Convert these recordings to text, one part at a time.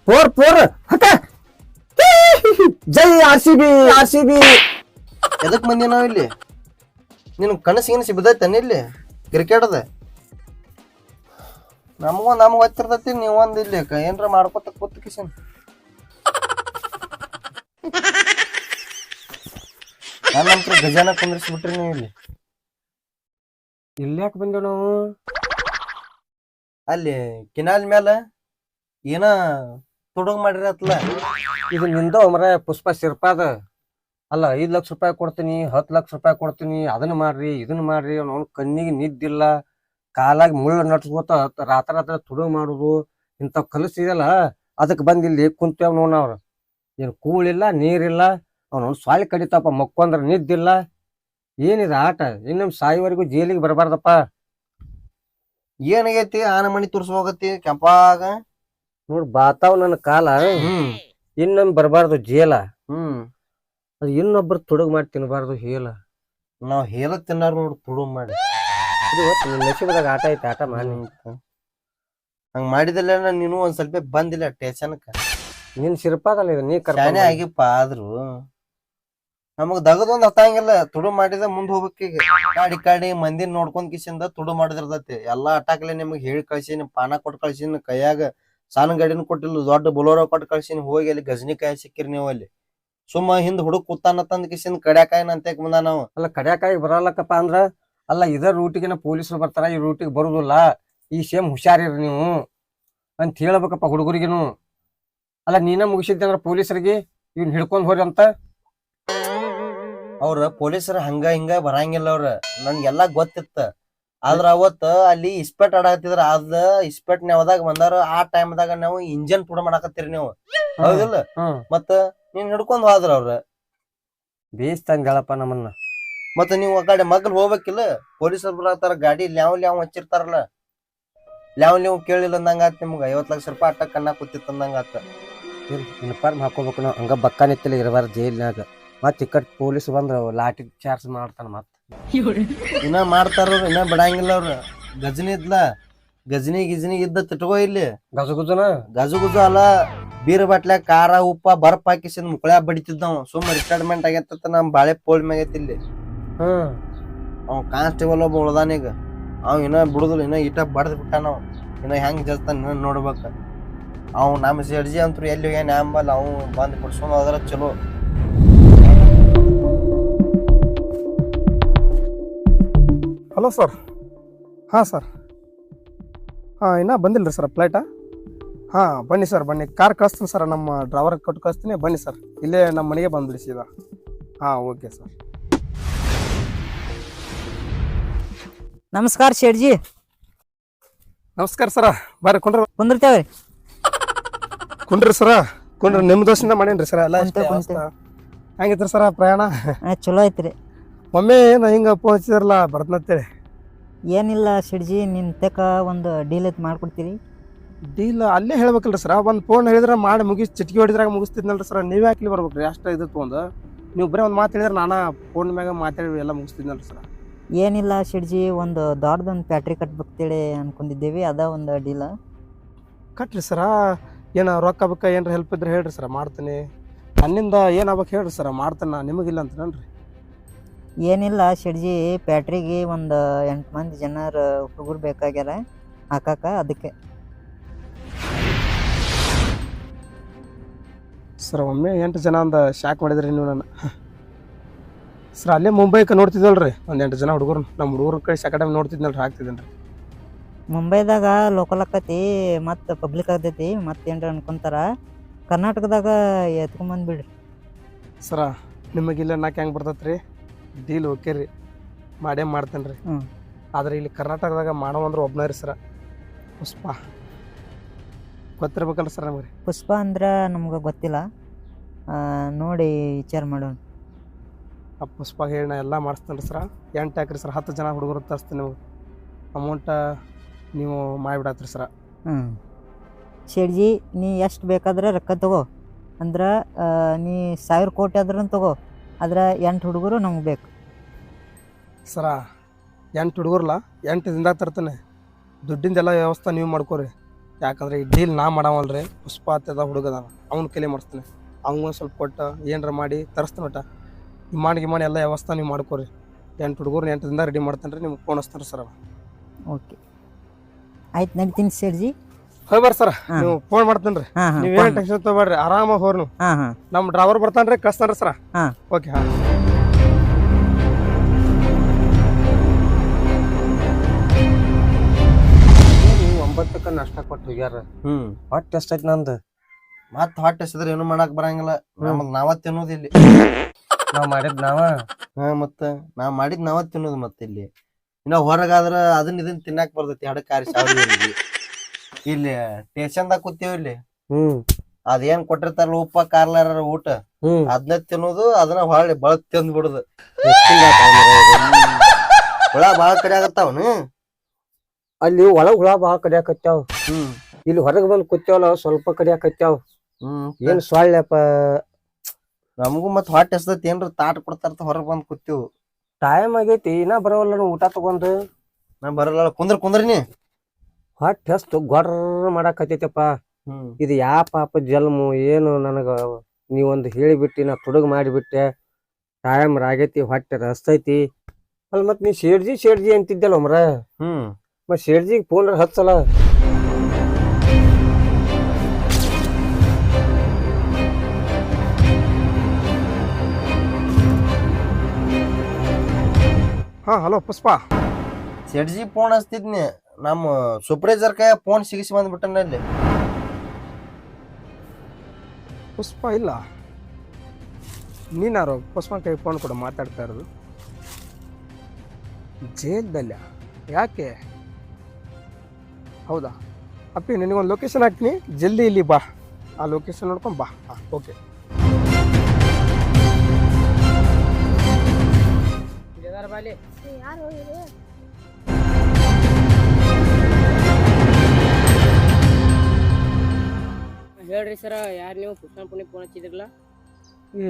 Four four ಹಕ ಜೈ RCB ಎದಕ್ ಮಂದಿ ನಾವ್ ಇಲ್ಲಿ ನಿನ್ ಕನಸಿನ ಬಿದ್ದೈತೇನ ಇಲ್ಲಿ ಕ್ರಿಕೆಟ್ ಅದ ನಮಗ್ ಹತ್ತಿರ್ತೈತಿ ನೀವೊಂದ್ ಇಲ್ಲಿ ಏನ್ರ ಮಾಡ್ಕೊತ ಕೂತ್ ಕಿಶನ್ ನನ್ನಂತ್ರ ಗಜಾನ ಕುಂದ್ರಿಸ್ಬಿಟ್ರಿ ನೀವು ಇಲ್ಲಿ ಯಾಕೆ ಬಂದೇವ್ ನಾವು ಅಲ್ಲಿ ಕಿನಾಲ್ ಮ್ಯಾಲ ಏನ ತುಡುಗ್ ಮಾಡಿರತ್ಲ ಇದು ನಿಂದ ಮರ ಪುಷ್ಪ ಸಿರ್ಪಾದ ಅಲ್ಲ 5 ಲಕ್ಷ ರೂಪಾಯಿ ಕೊಡ್ತೀನಿ 10 ಲಕ್ಷ ರೂಪಾಯಿ ಕೊಡ್ತೀನಿ ಅದನ್ನ ಮಾಡ್ರಿ ಇದನ್ನ ಮಾಡ್ರಿ ಅವ್ನ ಕಣ್ಣಿಗೆ ನಿದ್ದಿಲ್ಲ ಕಾಲಾಗ ಮುಳ್ಳು ನಟ್ಸ್ಕೋತ ರಾತ್ರಿ ತುಡುಗ್ ಮಾಡುದು ಇಂಥವ್ ಕಲಿಸಿದಲ್ಲ ಅದಕ್ಕೆ ಬಂದ್ ಇಲ್ಲಿ ಕುಂತೇವ್ ನೋಡ್ನವ್ರ ಏನ್ ಕೂಳಿಲ್ಲ ನೀರಿಲ್ಲ ಅವ್ನ ಸ್ವಾಲಿ ಕಡಿತಪ್ಪ ಮಕ್ಕೊಂದ್ರ ನಿದ್ದಿಲ್ಲ ಏನಿದೆ ಆಟ ಇನ್ನೊಮ್ಮೆ ಸಾಯಿವರೆಗೂ ಜೈಲಿಗೆ ಬರಬಾರ್ದಪ್ಪ ಏನಾಗೈತಿ ಆನ ಮನಿ ತುರ್ಸ ಹೋಗತಿ ಕೆಂಪಾಗ ನೋಡ್ ಬಾತಾವ್ ನನ್ನ ಕಾಲ ಇನ್ನೊಮ್ಮೆ ಬರಬಾರ್ದು ಜೇಲ ಅದು ಇನ್ನೊಬ್ರು ತುಡುಗ್ ಮಾಡಿ ತಿನ್ಬಾರ್ದು ಹೇಳ ನಾವ್ ಹೇಳ ತಿನ್ನಾರ ನೋಡ್ ತುಡುಗ್ ಮಾಡಿ ನಶೀಬದಾಗ ಆಟ ಐತಿ ಆಟ ಮಾಡಿ ಹಂಗ ಮಾಡಿದಲ್ಲ ನೀನು ಒಂದ್ ಸ್ವಲ್ಪ ಬಂದಿಲ್ಲ ಟೇಷನ್ಕ ನಿನ್ ಸಿರ್ಪಾದಲ್ಲ ಇದು ನೀ ಶಾನೆ ಆಗಿಪ್ಪ ಆದ್ರು ನಮಗ್ ದಗದೊಂದ್ ಹತ್ತಂಗಿಲ್ಲ ತುಡು ಮಾಡಿದ ಮುಂದ್ ಹೋಗ್ಬೇಕೀಗ ಕಾಡಿ ಮಂದಿನ ನೋಡ್ಕೊಂಡ್ ಕಿಸಿಂದ ತುಡು ಮಾಡಿದಿರ್ತೈತಿ ಎಲ್ಲಾ ಅಟ್ಟಾಕ್ಲೆ ನಿಮಗ್ ಹೇಳಿ ಕಳ್ಸಿನಿ ಪಾನ ಕೊಟ್ಟು ಕಳ್ಸಿನಿ ಕೈಯಾಗ ಸಣ್ಣ ಗಾಡಿನ ಕೊಟ್ಟಿಲ್ಲ ದೊಡ್ಡ ಬೊಲೋರೋ ಕೊಟ್ಟು ಕಳ್ಸಿನಿ ಹೋಗಿ ಅಲ್ಲಿ ಗಜನಿಕಾಯಿ ಸಿಕ್ಕಿರಿ ನೀವು ಅಲ್ಲಿ ಸುಮ್ಮ ಹಿಂದ್ ಹುಡುಕ್ ಕೂತಾನ ತಂದ್ ಕಿಸಿಂದ ಕಡ್ಯಾಕಾಯಿನ ಅಂತ ಮುಂದ ನಾವು ಅಲ್ಲ ಕಡ್ಯಾಕಾಯಿ ಬರಲ್ಲಕ್ಕಪ್ಪ ಅಂದ್ರ ಅಲ್ಲ ಇದ ರೂಟಿಗೆನ ಪೊಲೀಸರು ಬರ್ತಾರ ಈ ರೂಟಿಗೆ ಬರುದಿಲ್ಲ ಈ ಸೇಮ್ ಹುಷಾರಿರಿ ನೀವು ಅಂತ ಹೇಳ್ಬೇಕಪ್ಪ ಹುಡುಗರಿಗೇನು ಅಲ್ಲ ನೀನ ಮುಗಿಸಿದ್ದೆ ಅಂದ್ರ ಪೊಲೀಸರಿಗೆ ಇವ್ನ ಹಿಡ್ಕೊಂಡ್ ಹೋರಿ ಅಂತ ಅವ್ರ ಪೊಲೀಸರ ಹಂಗ ಹಿಂಗ ಬರಂಗಿಲ್ಲ ಅವ್ರ ನನ್ಗೆಲ್ಲಾ ಗೊತ್ತಿತ್ತ ಆದ್ರ ಅವತ್ತ ಅಲ್ಲಿ ಇಸ್ಪೆಟ್ ಆಡಕತ್ತಿದ್ರ ಅದ ಇಸ್ಪೆಟ್ ಯಾವ್ದಾಗ ಬಂದಾರ ಆ ಟೈಮ್ದಾಗ ನಾವು ಇಂಜನ್ ತುಡ ಮಾಡಾಕತ್ತೀರಿ ನೀವು ಹೌದಿಲ್ಲ ಮತ್ತ ನೀನ್ ಹಿಡ್ಕೊಂಡ್ ಹೋದ್ರ ಅವ್ರ ಬೇಯಿಸ್ತಂಗ ಹೇಳಪ್ಪ ನಮ್ಮನ್ನ ಮತ್ತ ನೀವು ಆ ಕಡೆ ಮಗ್ಲ್ ಹೋಗ್ಬೇಕಿಲ್ಲ ಪೊಲೀಸರು ಬರತ್ತಾರ ಗಾಡಿ ಲ್ಯಾವ್ ಹಚ್ಚಿರ್ತಾರಲ್ಲ ಲ್ಯಾವ್ ಕೇಳಿಲ್ಲ ಅಂದಂಗ ಆತ್ ನಿಮ್ಗ 50 ಲಕ್ಷ ರೂಪಾಯಿ ಅಟ್ಟ ಕಣ್ಣ ಕೂತಿತ್ತು ಅಂದಂಗ ಆತ ಯೂನಿಫಾರ್ಮ್ ಹಾಕೋಬೇಕು ನಾವು ಹಂಗ ಬಕ್ಕ ನಿತ್ತಲಿ ಇರಬಾರ್ದು ಜೈಲ್ನಾಗ ಮತ್ ಇಕ್ಕಟ್ ಪೊಲೀಸ್ ಬಂದ್ರ ಲಾಠಿ ಚಾರ್ಜ್ ಮಾಡ್ತಾನ ಮತ್ ಇನ್ನ ಮಾಡ್ತಾರ ಇನ್ನ ಬಿಡಂಗಿಲ್ಲ ಅವ್ರ ಗಜನಿ ಗಿಜನಿ ಇದ್ದ ತಿಟ್ಕೋ ಇಲ್ಲಿ ಗಜುಗುಜು ಅಲ್ಲ ಬೀರ್ ಬಾಟ್ಲ್ಯಾಗ ಖಾರ ಉಪ್ಪ ಬರ್ಪ್ ಹಾಕಿಸಿದ್ ಮುಕ್ಳ್ಯಾ ಬಡಿತಿದ್ದವ್ ಸುಮ್ಮ ರಿಟೈರ್ಮೆಂಟ್ ಆಗೈತ ನಮ್ ಬಾಳೆ ಪೋಲ್ ಮ್ಯಾಗೈತಿ ಇಲ್ಲಿ ಅವ್ ಕಾನ್ಸ್ಟೇಬಲ್ ಒಬ್ಬ ಉಳ್ದಾನೀಗ ಅವ್ ಇನ್ನ ಬಿಡುದಿಲ್ಲ ಇನ್ನ ಇಟ ಬಡದ್ ಬಿಟ್ಟ ನಾವ್ ಇನ್ನ ಹೆಂಗ್ ಜಲ್ತಾನ ಇನ್ನ ನೋಡ್ಬೇಕ ಅವ್ ನಮ್ ಜಡ್ಜಿ ಅಂತೂ ಎಲ್ಲಿ ಹೋಗ್ಯಾನ ಆಂಬಲ್ ಅವ್ ಬಂದ್ ಬಿಡ್ಸ್ಕೊಂಡ್ ಹೋದ್ರ ಚಲೋ ಹಲೋ ಸರ್ ಹಾಂ ಸರ್ ಇನ್ನೂ ಬಂದಿಲ್ಲ ರೀ ಸರ್ ಫ್ಲೈಟಾ ಬನ್ನಿ ಸರ್ ಬನ್ನಿ ಕಾರ್ ಕಳಿಸ್ತೀನಿ ಸರ್ ನಮ್ಮ ಡ್ರೈವರ್ಗೆ ಕೊಟ್ಟು ಕಳಿಸ್ತೀನಿ ಬನ್ನಿ ಸರ್ ಇಲ್ಲೇ ನಮ್ಮ ಮನೆಗೆ ಬಂದ್ಬಿಡಿ ಸೀದಾ ಓಕೆ ಸರ್ ನಮಸ್ಕಾರ ಶೇಠ್ಜಿ ನಮಸ್ಕಾರ ಸರ ಬರ್ರಿ ಕುಂದಿರ್ತೇವ್ರಿ ಕುಂಡ್ರಿ ಸರ ನಿಮ್ಮ ದೋಸ್ತಿಂದ ಮಾಡೇನ್ರಿ ಸರ್ ಎಲ್ಲ ಹೆಂಗಿತ್ರಿ ಸರ ಪ್ರಯಾಣ ಚಲೋ ಐತ್ರಿ ಒಮ್ಮೆ ಏನು ಹಿಂಗೆ ಫೋನ್ ಹಚ್ಚಿದಾರಲ್ಲ ಬರ್ತಂತೇಳಿ ಏನಿಲ್ಲ ಶೇಠ್ಜಿ ನಿನ್ ತಕ ಒಂದು ಡೀಲ್ ಐತ್ ಮಾಡ್ಕೊಡ್ತೀರಿ ಡೀಲ್ ಅಲ್ಲೇ ಹೇಳ್ಬೇಕಲ್ರಿ ಸರ ಒಂದು ಫೋನ್ ಹೇಳಿದ್ರೆ ಮಾಡಿ ಮುಗಿಸಿ ಚಿಟ್ಕಿ ಹೊಡಿದ್ರಾಗ ಮುಗಿಸ್ತಿದ್ನಲ್ರಿ ಸರ್ ನೀವೇ ಹಾಕ್ಲಿ ಬರ್ಬೇಕ್ರಿ ಅಷ್ಟು ಇದು ತೊಗೊಂಡು ನೀವು ಬರೀ ಒಂದು ಮಾತು ಹೇಳಿದ್ರೆ ನಾನು ಫೋನ್ ಮ್ಯಾಗ ಮಾತಾಡಿ ಎಲ್ಲ ಮುಗಿಸ್ತಿದ್ನಲ್ರಿ ಸರ್ ಏನಿಲ್ಲ ಶೇಠ್ಜಿ ಒಂದು ದೊಡ್ಡದೊಂದು ಫ್ಯಾಕ್ಟ್ರಿ ಕಟ್ಬೇಕಂತೇಳಿ ಅನ್ಕೊಂಡಿದ್ದೀವಿ ಅದ ಒಂದು ಡೀಲ ಕಟ್ರಿ ಸರ ಏನು ರೊಕ್ಕ ಬೇಕಾ ಏನಾರ ಹೆಲ್ಪ್ ಇದ್ರೆ ಹೇಳ್ರಿ ಸರ ಮಾಡ್ತೀನಿ ನನ್ನಿಂದ ಏನಾಗ್ಬೇಕು ಹೇಳ್ರಿ ಸರ ಮಾಡ್ತಾನೆ ನಿಮಗಿಲ್ಲ ಅಂತೇನ್ರಿ ಏನಿಲ್ಲ ಶೇಠ್ಜಿ ಫ್ಯಾಕ್ಟ್ರಿಗೆ ಒಂದು 8 ಮಂದಿ ಜನರು ಹುಡುಗರು ಬೇಕಾಗ್ಯಾರ ಹಾಕಾಕ ಅದಕ್ಕೆ ಸರ್ ಒಮ್ಮೆ 8 ಜನ ಒಂದು ಶಾಕ್ ಮಾಡಿದ್ರಿ ನೀವು ನಾನು ಸರ್ ಅಲ್ಲೇ ಮುಂಬೈಗೆ ನೋಡ್ತಿದ್ವಲ್ರಿ ಒಂದು 8 ಜನ ಹುಡುಗರು ನಮ್ಮ ಹುಡುಗರ ಕಡೆ ಸೆಕೆಂಡ್ ನೋಡ್ತಿದ್ನಲ್ರಿ ಹಾಕ್ತಿದ್ದೇನೆ ರೀ ಮುಂಬೈದಾಗ ಲೋಕಲ್ ಆಕತಿ ಮತ್ತು ಪಬ್ಲಿಕ್ ಆಗ್ತೈತಿ ಮತ್ತೇನ್ರ ಅನ್ಕೊಂತಾರ ಕರ್ನಾಟಕದಾಗ ಎತ್ಕೊಂಬಂದ್ಬಿಡ್ರಿ ಸರ ನಿಮಗಿಲ್ಲ ನಾಲ್ಕು ಹೆಂಗೆ ಬರ್ತೈತೆ ರೀ ಡೀಲ್ ಓಕೆ ರೀ ಮಾಡೇ ಮಾಡ್ತೇನೆ ರೀ ಆದ್ರೆ ಇಲ್ಲಿ ಕರ್ನಾಟಕದಾಗ ಮಾಡೋ ಅಂದ್ರೆ ಒಬ್ಬನೇ ರೀ ಸರ ಪುಷ್ಪ ಗೊತ್ತಿರ್ಬೇಕಲ್ರಿ ಸರ್ ನಮಗೆ ಪುಷ್ಪ ಅಂದ್ರೆ ನಮ್ಗೆ ಗೊತ್ತಿಲ್ಲ ನೋಡಿ ವಿಚಾರ ಮಾಡೋಣ ಆ ಪುಷ್ಪ ಹೇಳಿ ನಾ ಎಲ್ಲ ಮಾಡಿಸ್ತೇನೆ ರೀ ಸರ 8 ಹಾಕ್ರಿ ಸರ್ 10 ಜನ ಹುಡುಗರು ತರಿಸ್ತೀನಿ ನಿಮಗೆ ಅಮೌಂಟ ನೀವು ಮಾಡಿಬಿಡತ್ರಿ ಸರ ಶೇಠ್ಜಿ ನೀ ಎಷ್ಟು ಬೇಕಾದ್ರೆ ರೊಕ್ಕ ತಗೋ ಅಂದ್ರೆ ನೀ 1000 ಕೋಟಿ ಆದ್ರೂ ತಗೋ ಆದ್ರೆ 8 ಹುಡುಗರು ನಮ್ಗೆ ಬೇಕು ಸರ 8 ಹುಡುಗರಲ್ಲ 8 ದಿನದಾಗ ತರ್ತಾನೆ ದುಡ್ಡಿಂದೆಲ್ಲ ವ್ಯವಸ್ಥೆ ನೀವು ಮಾಡ್ಕೊರಿ ಯಾಕಂದ್ರೆ ಈ ಡೀಲ್ ನಾ ಮಾಡವಲ್ರಿ, ಪುಷ್ಪ ಅಂತದ ಹುಡುಗದಾನ, ಅವ್ನ ಕೈಲಿ ಮಾಡಿಸ್ತೀನಿ. ಅವ್ನಿಗೊಂದು ಸ್ವಲ್ಪ ಕೊಟ್ಟು ಏನಾರ ಮಾಡಿ ತರಿಸ್ತೀನಿ ಒಟ್ಟ. ಮಾಡಿ ಎಲ್ಲ ವ್ಯವಸ್ಥೆ ನೀವು ಮಾಡ್ಕೊರಿ. 8 ಹುಡುಗರು 8 ದಿನದಾಗ ರೆಡಿ ಮಾಡ್ತಾನೆ ರೀ, ನಿಮ್ಗೆ ಫೋನ್ ಹಚ್ತಾನೆ ಸರ್. ಓಕೆ ಆಯ್ತು ನಡಿತೀನಿ ಸೇಡ್ಜಿ. ಹೋಗಿ ಬರ್ರಿ ಸರ್, ನೀವು ಫೋನ್ ಮಾಡ್ತೇನೆ ರೀ. ಹಾಂ ಹಾಂ ನೀವೇನು ಟೆನ್ಷನ್ ತಗೋಬೇಡ್ರಿ, ಆರಾಮಾಗಿ ಹೋರ್ ನೀವು. ಹಾಂ ಹಾಂ ನಮ್ಮ ಡ್ರೈವರ್ ಬರ್ತಾನೆ ರೀ, ಕಳಿಸ್ತಾನೆ ರೀ ಸರ್. ಹಾಂ ಓಕೆ ಹಾಂ. 9ಕ್ಕೆ ನಾಷ್ಟ ಕೊಟ್ಟು ಹೋಗ್ಯಾರ. ಹೊಟ್ಟೆ ಎಷ್ಟೈತಿ ನಂದು. ಮತ್ ಹೊಟ್ಟೆ ಎಸದ್ರ ಏನು ಮಾಡಕ್ ಬರಂಗಿಲ್ಲ. ನಮಗ್ ನಾವ ತಿನ್ನೋದು ಇಲ್ಲಿ. ನಾವ್ ಮಾಡಿದ್ ನಾವ. ಮತ್ತ ನಾವ್ ಮಾಡಿದ್ ನಾವ ತಿನ್ನೋದು. ಮತ್ತೆ ಇಲ್ಲಿ ಇನ್ನ ಹೊರಗಾದ್ರ ಅದನ್ನ ಇದನ್ನ ತಿನ್ನಾಕ್ ಬರ್ತೈತಿ. ಹಡಕಾರಿ ಸಾವಿರ ಇಲ್ಲಿ ಸ್ಟೇಷನ್ದಾಗ ಕೂತೀವಿ. ಇಲ್ಲಿ ಅದೇನ್ ಕೊಟ್ಟಿರ್ತಾರಲ್ಲ ಉಪ್ಪ ಕಾರ್ಲಾರ ಊಟ, ಅದನ್ನ ತಿನ್ನೋದು. ಅದನ್ನ ಹೊಳ್ಳಿ ಬಳಕ್ ತಿಂದ್ ಬಿಡುದು. ಹುಳ ಬಾಳ ಕಡೆ ಆಗತ್ತಾವನು. ಅಲ್ಲಿ ಒಳಗ್ ಹುಳ ಬಾಳ ಕಡಿಯಾಕತ್ಯಾವ. ಇಲ್ಲಿ ಹೊರಗ್ ಬಂದ್ ಕೂತ್ಯಾವಲ್ಲ ಸ್ವಲ್ಪ ಕಡಿಯಾಕತ್ಯಾವ. ಏನ್ ಸೊಳ್ಳೆಪ್ಪ. ನಮಗೂ ಮತ್ ಹೊಟ್ಟೆ ಎಸದೈತಿ. ಏನ್ರ ತಾಟ್ ಕೊಡ್ತಾರ ಹೊರಗ್ ಬಂದ್ ಕೂತೀವ್. ಟೈಮ್ ಆಗೈತಿ, ಇನ್ನ ಬರವಲ್ಲ ಊಟ ತಗೊಂಡ್. ನಾ ಬರಲ್ಲ. ಕುಂದ್ರಿ ಹೊಟ್ಟೆ ಹಸ್ತು ಗೊರ್ರ ಮಾಡಾಕತ್ತೈತಪ್ಪ. ಇದು ಯಾ ಪಾಪ ಜಲ್ಮು ಏನು ನನಗ. ನೀವೊಂದು ಹೇಳಿಬಿಟ್ಟಿ, ನಾ ತುಡುಗ್ ಮಾಡಿಬಿಟ್ಟೆ. ಟೈಮ್ ಆಗೈತಿ, ಹೊಟ್ಟೆ ಹಸ್ತೈತಿ. ಅಲ್ಲಿ ಮತ್ ನೀ ಶೇಡ್ಜಿ ಅಂತಿದ್ದಲ್ಲ ಮರ. ಮತ್ ಶೇಡ್ಜಿಗೆ ಫೋನ್ ಹಚ್ಚಲ್ಲ. ಹಾಂ ಹಲೋ ಪುಷ್ಪ. ಸೆಡ್ಜಿ ಫೋನ್ ಹಚ್ತಿದ್ನಿ. ನಮ್ಮ ಸೂಪರ್ವೈಸರ್ ಕೈ ಫೋನ್ ಸಿಗಿಸಿ ಬಂದ್ಬಿಟ್ಟನ ಇಲ್ಲಿ. ಪುಷ್ಪ ಇಲ್ಲ, ನೀನಾರು ಪುಷ್ಪ ಕೈ ಫೋನ್ ಕೂಡ ಮಾತಾಡ್ತಾ ಇರೋದು. ಜೈಲ್ದಲ್ಲ ಯಾಕೆ? ಹೌದಾ ಅಪ್ಪಿ, ನಿನಗೊಂದು ಲೊಕೇಶನ್ ಹಾಕ್ತೀನಿ, ಜಲ್ದಿ ಇಲ್ಲಿ ಬಾ. ಆ ಲೊಕೇಶನ್ ನೋಡ್ಕೊಂಡು ಬಾ. ಹಾಂ ಓಕೆ. ಹೇಳ್ರಿ ಸರ, ಯಾರು ನೀವು ಪುಷ್ಪ ಪುಣ್ಯ ಫೋನ್ ಹಚ್ಚಿದ್ರಲ್ಲ? ಈ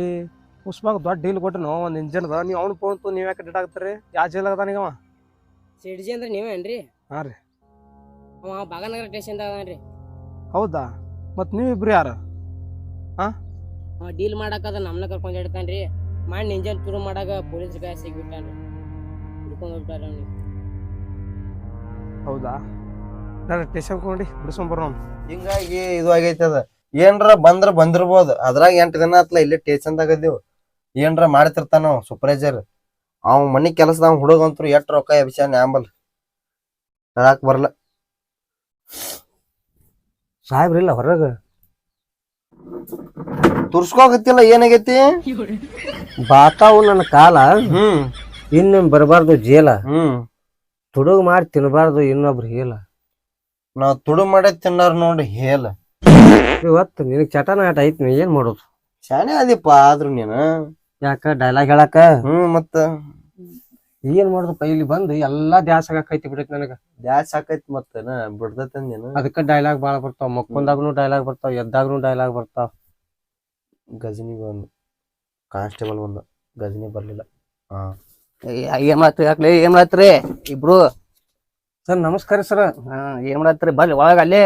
ಪುಷ್ಪಾಗ ದೊಡ್ಡ ಡೀಲ್ ಕೊಟ್ಟನು ಒಂದು ಇಂಜನ್ದ. ನೀವು ಅವ್ನು ಫೋನ್ ತು ನೀವು ಯಾಕೆ ಡೇಟ್ ಆಗ್ತಾರೆ? ಯಾವ ಜೈಲ್ ಆಗದಾನೀಗವ? ಸಿಡ್ಜಿ ಅಂದ್ರೆ ನೀವೇನ್ರಿ? ಹಾಂ ರೀ. ಅವ ಬಾಗನಗರ ಸ್ಟೇಷನ್ದಾಗ ಅದಾನ್ರಿ. ಹೌದಾ? ಮತ್ತು ನೀವಿಬ್ರು ಯಾರು? ಅವ ಡೀಲ್ ಮಾಡಾಕದ ನಮ್ಮನ್ನ ಕರ್ಕೊಂಡು ಇಡ್ತಾನ್ರಿ. ಮಾಡಿ ಇಂಜನ್ ತುರು ಮಾಡಾಗ ಪೊಲೀಸ್ ಕೈ ಸಿಗ್ಬಿಟ್ಟಾನ್ರಿ. ಹಿಡ್ಕೊಂಡು ಹೋಗ್ಬಿಟ್ಟಾರ ಅವ್ನಿಗೆ. ಹೌದಾ? ನಾನು ಸ್ಟೇಷನ್ ಕೊಂಡಿ ಬಿಡಿಸ್ಕೊಂಬರೋಣ. ಹಿಂಗಾಗಿ ಇದು ಆಗೈತಿ. ಅದ ಏನ್ರ ಬಂದಿರ್ಬೋದು. ಅದ್ರಾಗ 8 ದಿನ ಆತ್ಲ ಇಲ್ಲಿ ಸ್ಟೇಷನ್ದಾಗ ಇದೀವಿ. ಏನ್ರ ಮಾಡ್ತಿರ್ತಾನ ಸೂಪರ್ವೈಸರ್. ಅವ್ ಮನಿ ಕೆಲಸದ ಹುಡುಗಂತ್ರು ಎಷ್ಟ್ ರೊಕ್ಕ ಎಬ್ಸ್ಯಾನ ಆಂಬಲ್ ಹೇಳಾಕ್ ಬರಲ್ಲ. ಸಾಹೇಬ್ರಿಲ್ಲ ಹೊರಗ ತುರ್ಸ್ಕೋಕತ್ತಿಲ್ಲ. ಏನಾಗೈತಿ? ಬಾತಾವು ನನ್ನ ಕಾಲ. ಇನ್ನು ಬರಬಾರ್ದು ಜೇಲ. ತುಡುಗ್ ಮಾಡಿ ತಿನ್ಬಾರ್ದು ಇನ್ನೊಬ್ರು ಹೇಳ. ನಾವ್ ತುಡು ಮಾಡೇ ತಿನ್ನಾರ ನೋಡಿ ಹೇಳ. ಇವತ್ತು ನಿನಗ್ ಚಟನ ಆಟ ಐತಿ, ನೀ ಏನ್ ಮಾಡೋದು? ಶಾನೆ ಅದಿಪ್ಪ. ಆದ್ರು ನೀನು ಯಾಕ ಡೈಲಾಗ್ ಹೇಳಾಕ? ಮತ್ತ ಏನ್ ಮಾಡೋದಪ್ಪ, ಇಲ್ಲಿ ಬಂದು ಎಲ್ಲಾ ದ್ಯಾಸ ಆಕೈತಿ ಬಿಡೈತಿ ನನಗ. ದ್ಯಾಸ್ ಸಾಕೈತಿ. ಮತ್ತನ ಬಿಡ್ತೈತಿ ನೀನು. ಅದಕ್ಕ ಡೈಲಾಗ್ ಬಾಳ ಬರ್ತಾವ. ಮಕ್ಕೊಂದಾಗ್ನು ಡೈಲಾಗ್ ಬರ್ತಾವ, ಎದ್ದಾಗ್ನು ಡೈಲಾಗ್ ಬರ್ತಾವ. ಗಜನಿ ಬಂದು ಕಾನ್ಸ್ಟೇಬಲ್ ಬಂದ, ಗಜನಿ ಬರ್ಲಿಲ್ಲ. ಏನ್ ಮಾಡತ್ರಿ? ಯಾಕ್ಲೆ ಏನ್ ಮಾಡತ್ರಿ ಇಬ್ರು? ಸರ್ ನಮಸ್ಕಾರ ಸರ್. ಏನ್ ಮಾಡತ್ರಿ? ಬರ್ಲಿ ಒಳಗ. ಅಲ್ಲಿ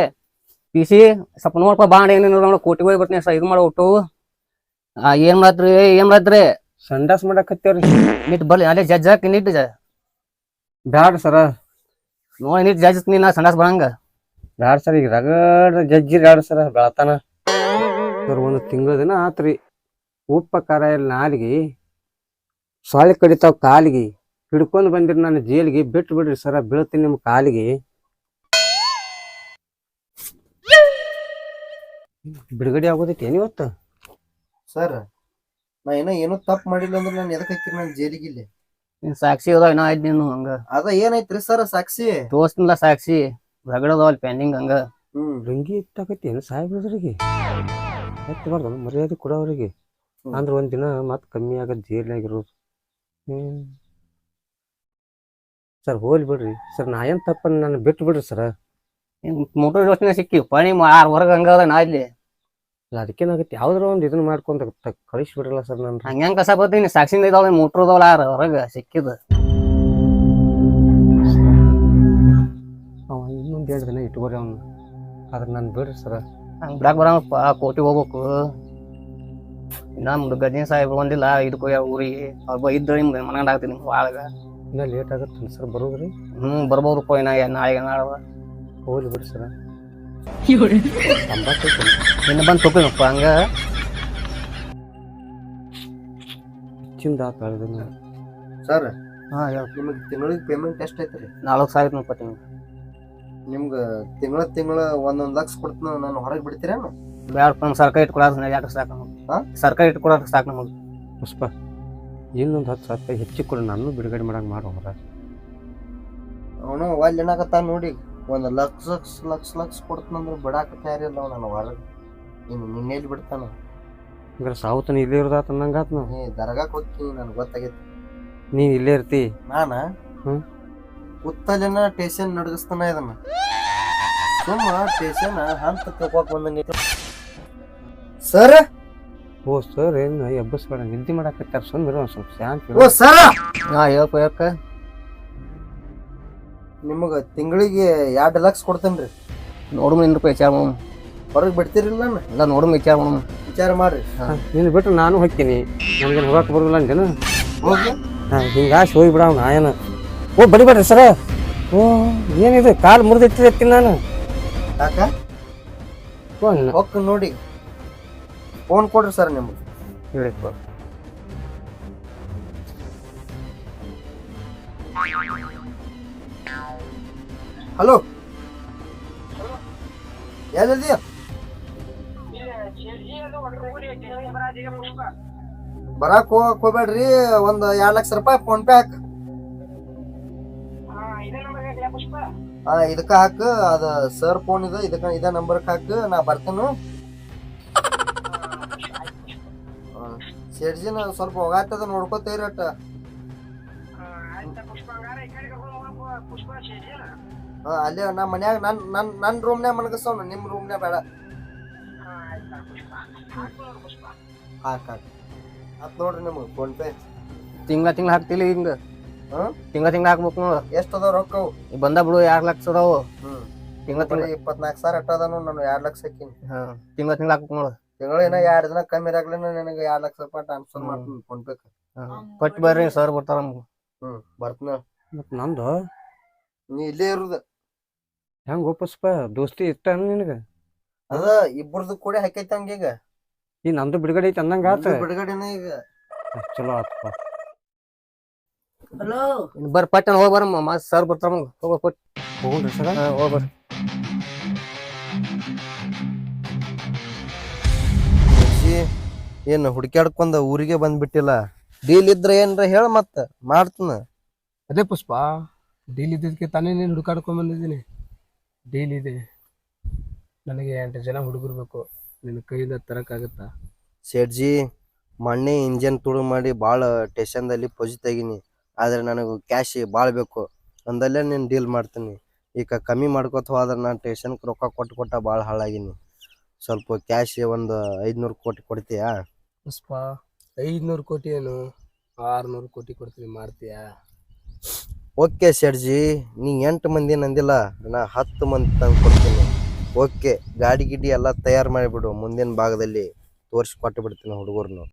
ಪಿಸಿ ಸ್ವಲ್ಪ ನೋಡ್ಪ ಬಾಂಡ್ ಏನೇನು ಕೋಟಿಗೆ ಹೋಗಿ ಬರ್ತೀನಿ ಸರ್. ಇದು ಮಾಡೋ ಒಟ್ಟು ಏನ್ ಮಾಡತ್ರಿ? ಸಂಡಾಸ್ ಮಾಡಾಕತ್ತೇವ್ರಿ. ನಿಟ್ ಬರ್ಲಿ. ಅಲ್ಲೇ ಜಡ್ಜ್ ಹಾಕಿ ನಿಟ್ ಬ್ಯಾಡ ಸರ. ನೋಡಿ ನಿಟ್ ಜಡ್ಜ್ ನೀ ನಾ ಸಂಡಾಸ್ ಬರಂಗ ಬ್ಯಾಡ ಸರ್. ಈಗ ರಗಡ್ ಜಜ್ಜಿ ಬ್ಯಾಡ ಸರ. ಬೆಳತಾನ ಸರ್. 1 ತಿಂಗಳ ದಿನ ಆತ್ರಿ. ಉಪ್ಪ ಖಾರ ಇಲ್ಲ ನಾಲಿಗೆ, ಸೊಳ್ಳೆ ಕಡಿತಾವ್ ಕಾಲಿಗೆ. ಹಿಡ್ಕೊಂಡ್ ಬಂದಿರಿ ನಾನು ಜೈಲಿಗೆ. ಬಿಟ್ಟು ಬಿಡ್ರಿ ಸರ, ಬೀಳ್ತೀನಿ ನಿಮ್ ಕಾಲಿಗೆ. ಬಿಡುಗಡೆ ಆಗೋದೈತಿ ಏನ್ ಇವತ್ತು? ಸರ್ ನಾ ಏನೋ ತಪ್ಪು ಮಾಡಿಲ್ಲ ಅಂದ್ರೆ ನಾನು ಎದಕ್ ಹಾಕಿರಿ ನಾನು ಜೈಲಿಗೆ? ಇಲ್ಲಿ ಸಾಕ್ಷಿ ಅದಾವ ಇನ್ನ ಐದ್ ನೀನು ಹಂಗ. ಅದ ಏನೈತ್ರಿ ಸರ್ ಸಾಕ್ಷಿ? ದೋಸ್ತಿಲ್ಲ ಸಾಕ್ಷಿ. ರಗಡ ಅದಾವ ಅಲ್ಲಿ ಪೆಂಡಿಂಗ್ ಹಂಗ. ರಂಗಿ ಇಟ್ಟಾಕೈತಿ ಏನು ಸಾಹೇಬ್ರಿಗೆ? ಎತ್ತಬಾರ್ದು ಮರ್ಯಾದೆ ಕೊಡೋರಿಗೆ. ಅಂದ್ರೆ ಒಂದಿನ ಮತ್ ಕಮ್ಮಿ ಆಗದ್ ಜೈಲ್ನಾಗಿರೋದು. ಸರ್ ಹೋಗ್ಲಿ ಬಿಡ್ರಿ ಸರ್. ನಾ ಏನ್ ತಪ್ಪ ನಾನು ಬಿಟ್ಟು ಬಿಡ್ರಿ ಸರ. ಮೋಟರ್ ದೋಸ್ತಿನ ಸಿಕ್ಕಿ ಪಣಿ 6 ಹೊರಗ ಹಂಗ ಅದ ನಾ ಇಲ್ಲಿ. ಅದಕ್ಕೇನಾಗತ್ತೆ, ಯಾವ್ದಾರ ಒಂದ್ ಇದನ್ನ ಮಾಡ್ಕೊಂತ ಕಳಿಸಿ ಬಿಡ್ರಲ್ಲ ಸರ್. ನಾನು ಹಂಗ್ಯಾಂಗ ಕಸ ಬರ್ತೀನಿ? ಸಾಕ್ಷಿಂದ ಇದಾವ, ಮೋಟ್ರ್ ಅದಾವಲ್ಲ 6 ಹೊರಗ ಸಿಕ್ಕಿದ. ಅವ ಇನ್ನೊಂದ್ 2 ದಿನ ಇಟ್ಕೋರಿ. ಅವ್ನ ಆದ್ರೆ ನಾನು ಬಿಡ್ರಿ ಸರ. ಹಂಗೆ ಬಿಡಾಕ್ ಬರಲ್ಲಪ್ಪ, ಕೋಟಿಗೆ ಹೋಗ್ಬೇಕು. ನಮ್ದು ಗಜನಿ ಸಾಹೇಬ್ ಬಂದಿಲ್ಲ, ಇದಕ್ಕೂ ಊರಿಗೆ ಅವ್ರು ಇದ್ರೆ ನಿಮ್ಗೆ ಮನಗಂಡ ಆಗ್ತೀನಿ ಒಳಗ. ಇನ್ನ ಲೇಟ್ ಆಗತ್ತೆ ಸರ್ ಬರೋದ್ರಿ. ಬರ್ಬೋದಪ್ಪ ಇನ್ನ ನಾಳೆಗೆ ನಾಳೆ ಹೋಗ್ಲಿ ಬಿಡ್ರಿ ಸರ. ಇನ್ನು ಬಂದು ತೊಗೊಳಪ್ಪ ಹಂಗ. ಚಿಂದ ಆತ ಸರ್ ಹಾಂ ಹೇಳಿ. ನಿಮಗೆ ತಿಂಗಳಿಗೆ ಪೇಮೆಂಟ್ ಎಷ್ಟು ಐತ್ರಿ? 4,000 ರೂಪಾಯಿ ತಿಂಗಳು. ನಿಮ್ಗೆ ತಿಂಗಳ 1 ಲಕ್ಷ ಕೊಡ್ತೀನಿ, ನಾನು ಹೊರಗೆ ಬಿಡ್ತೀರೇನು? ಬ್ಯಾಡಪ್ಪ, ನಮ್ಮ ಸರ್ಕಾರ ಇಟ್ಕೊಳಕ್ಕೆ ಯಾಕೆ ಸಾಕು ನಮಗೆ. ಸರ್ಕಾರ ಇಟ್ಕೊಳಕ್ಕೆ ಸಾಕು ನಮಗೆ. ಪುಷ್ಪ ಇನ್ನೊಂದು 10,000 ರೂಪಾಯಿ ಹೆಚ್ಚಿಗೆ ಕೊಡಿ, ನಾನು ಬಿಡುಗಡೆ ಮಾಡಂಗೆ ಮಾಡೋ ಹೊರ. ಅವನು ಅಲ್ಲಿ ಏನಾಗತ್ತ ನೋಡಿ, 1 ಲಕ್ಷ ಕೊಡ್ತೀನಂದ್ರೆ ಬಿಡಾಕ ತಯಾರಿಲ್ಲ ಅವ ನಾನು ಹೊರಗೆ. ಇನ್ನು ನಿನ್ನೆಲ್ಲಿ ಬಿಡ್ತಾನ? ಹಂಗಾರೆ ಸಾವುತನ ಇಲ್ಲೇ ಇರೋದಾತ ಅನ್ನಂಗಾತ್ ನಾವು. ನೀ ದರ್ಗಾಕ್ ಹೋಗ್ತೀನಿ, ನನಗೆ ಗೊತ್ತಾಗೈತಿ. ನೀನ್ ಇಲ್ಲೇ ಇರ್ತಿ. ನಾನ ಹ್ಮ್. ಉತ್ತಲಿನ ಟೇಷನ್ ನಡಗಿಸ್ತಾನ ಇದನ್ನ. ಸುಮ್ಮ ಟೇಷನ್ ಹಂತ ತಗೋಕ್ ಬಂದ ಸರ್. ಓ ಸರ್ ಏನು ಎಬ್ಬಸ್ಬೇಡ, ನಿದ್ದೆ ಮಾಡಾಕತ್ತಾರ, ಸುಮ್ಮನೆ ಸ್ವಲ್ಪ ಶಾಂತಿ. ಓ ಸರ್, ಹಾಂ ಹೇಳಪ್ಪ ಯಾಕೆ. ನಿಮಗ ತಿಂಗಳಿಗೆ 2 ಲಕ್ಷ ಕೊಡ್ತೇನ್ರಿ. ನೋಡು ರೂಪಾಯಿ ವಿಚಾರ ಮಾಡೋಣ. ಹೊರಗೆ ಬಿಡ್ತೀರಿಲ್ಲ ನಾನು? ಎಲ್ಲ ನೋಡು ವಿಚಾರ ಮಾಡೋಣ. ವಿಚಾರ ಮಾಡ್ರಿ. ನೀನು ಬಿಟ್ಟು ನಾನು ಹೋಗ್ತೀನಿ, ನನಗೇನು ಹೋಗಕ್ಕೆ ಬರೋದಿಲ್ಲ ಅಂದೇನು. ಹೋಗಿ ಹಿಂಗಾಶ್ ಹೋಗ್ಬಿಡ ಅವ್ನು ಆಯನ. ಓ ಬಡಿಬೇಡ್ರಿ ಸರ. ಓ ಏನಿದೆ, ಕಾಲು ಮುರಿದಿಟ್ಟಿರ್ತೀನಿ ನಾನು. ಯಾಕ ಓ ಹೋಗ್ ನೋಡಿ, ಫೋನ್ ಕೊಡ್ರಿ ಸರ್ ನಿಮ್ಗೆ. ಹೇಳಿಪ್ಪ. ಹಲೋ, ಎಲ್ಲಿದೀಯ? ಬರಾಕ್ ಹೋಗ್ಬೇಡ್ರಿ, 2 ಲಕ್ಷ ರೂಪಾಯಿ ಫೋನ್ ಪೇ ಹಾಕ್. ಇದಕ್ಕ ಹಾಕ, ಅದ ಸರ್ ಫೋನ್ ಇದೆ, ಇದ ನಂಬರ್ ಹಾಕ, ನಾ ಬರ್ತೇನು. ಶೆಡ್ಜಿನ ಸ್ವಲ್ಪ ಹೋಗಾಟದ ನೋಡ್ಕೋತೀರಿ ಅಟ್ಟ. ಅಲ್ಲೇ ನಾ ಮನ್ಯಾಗ ನನ್ ರೂಮ್ನ್ಯಾಗ ಮನಗಸವ್ನ, ನಿಮ್ ರೂಮ್ನ್ಯಾಗ ಬೇಡ. ಹಾಕ್ ಅತ್ ನೋಡ್ರಿ ನಿಮ್ಗೆ ಫೋನ್ ಪೇ. ತಿಂಗಳ ಹಾಕ್ತಿಲ್ಲ ಹಿಂಗ. ತಿಂಗಳ ಹಾಕ್ಬೇಕು ನೋಡು. ಎಷ್ಟ್ ಅದಾವ ರೊಕ್ಕ ಅವು? ಈಗ ಬಂದ ಬಿಡು 2 ಲಕ್ಷ ಅದಾವು. ತಿಂಗಳ 24,000 ಅಟ್ಟ ಅದ ನೋಡ್, ನಾನು 2 ಲಕ್ಷ ಹಾಕಿನಿ. ತಿಂಗಳ ಹಾಕ್ಬೇಕು ನೋಡು. ತಿಂಗಳ ಏನ 2 ದಿನ ಕಮ್ಮಿ ಇರಾಗ್ಲಿನ ನನಗೆ 2 ಲಕ್ಷ ರೂಪಾಯಿ ಟ್ರಾನ್ಸ್ಫರ್ ಮಾಡ್ತೀನಿ ಫೋನ್ ಪೇ. ಕೊಟ್ಟು ಬರ್ರಿ, ಸರ್ ಬರ್ತಾರ ನಮ್ಗೆ. ಬರ್ತನ. ಮತ್ ನಂದು ನೀ ಇಲ್ಲೇ ಇರುದ. ಹೆಂಗ್ ಪುಷ್ಪ, ದೋಸ್ತಿ ಇಷ್ಟ ನಿನಗ? ಅದ ಇಬ್ಬರದು ಕೂಡ ಹಾಕೈತಿ ಹಂಗೀಗ. ಈ ನಂದು ಬಿಡುಗಡೆ ಐತಿ ಅಂದಂಗ ಆತ. ಬಿಡುಗಡೆನ ಈಗ ಚಲೋ ಆತಪ್ಪ. ಬರ್ರಿ ಪಟ್ಟಣ ಹೋಗಿ ಬರಮ್ಮ, ಮತ್ತೆ ಸರ್ ಬರ್ತಾರ ನಮ್ಗೆ. ಹೋಗ್ಬ ಪಟ್ ಹೋಗ್ರಿ ಸರ. ಹೋಗ್ಬರ್ರಿ. ಏನ್ ಹುಡುಕ್ಯಾಡ್ಕೊಂಡ ಊರಿಗೆ ಬಂದ್ಬಿಟ್ಟಿಲ್ಲ? ಡೀಲ್ ಇದ್ರ ಏನ್ರ ಹೇಳ, ಮತ್ತ ಮಾಡ್ತನ. ಅದೇ ಪುಷ್ಪ, ಡೀಲ್ ಇದ್ದಿದ್ದಕ್ಕೆ ತಾನೇ ನೀನು ಹುಡುಕಾಡ್ಕೊಂಡ್ ಬಂದಿದ್ದೀನಿ. ಡೀಲ್ ಇದೆ, ನನಗೆ 8 ಜನ ಹುಡುಗರು ಬೇಕು, ನಿನ್ನ ಕೈಯಿಂದ ತರಕ್ಕಾಗತ್ತಾ? ಶೆಡ್ಜಿ, ಮೊನ್ನೆ ಇಂಜನ್ ತುಳು ಮಾಡಿ ಭಾಳ ಟೆನ್ಷನ್ದಲ್ಲಿ ಪೊಜಿ ತೆಗೀನಿ, ಆದ್ರೆ ನನಗೆ ಕ್ಯಾಶ್ ಭಾಳ ಬೇಕು. ಒಂದಲ್ಲೇ ನೀನು ಡೀಲ್ ಮಾಡ್ತೀನಿ. ಈಗ ಕಮ್ಮಿ ಮಾಡ್ಕೊತ ಹೋದ್ರೆ ನಾನು ಟೆನ್ಷನ್ಗೆ ರೊಕ್ಕ ಕೊಟ್ಟು ಭಾಳ ಹಾಳಾಗಿನಿ. ಸ್ವಲ್ಪ ಕ್ಯಾಶ್ ಒಂದು 500 ಕೋಟಿ ಕೊಡ್ತೀಯಾ? ಪುಷ್ಪ, 500 ಕೋಟಿ ಏನು, 600 ಕೋಟಿ ಕೊಡ್ತೀನಿ, ಮಾಡ್ತೀಯಾ? ಓಕೆ ಶೆಡ್ಜಿ, ನೀ 8 ಮಂದಿ ನಂದಿಲ್ಲ, ನಾ 10 ಮಂದಿ ತಂದು ಕೊಡ್ತೀನಿ. ಓಕೆ, ಗಾಡಿ ಗಿಡಿ ಎಲ್ಲ ತಯಾರು ಮಾಡಿಬಿಡು, ಮುಂದಿನ ಭಾಗದಲ್ಲಿ ತೋರಿಸಿ ಕೊಟ್ಟು ಬಿಡ್ತೀನಿ ಹುಡುಗರ್ನು.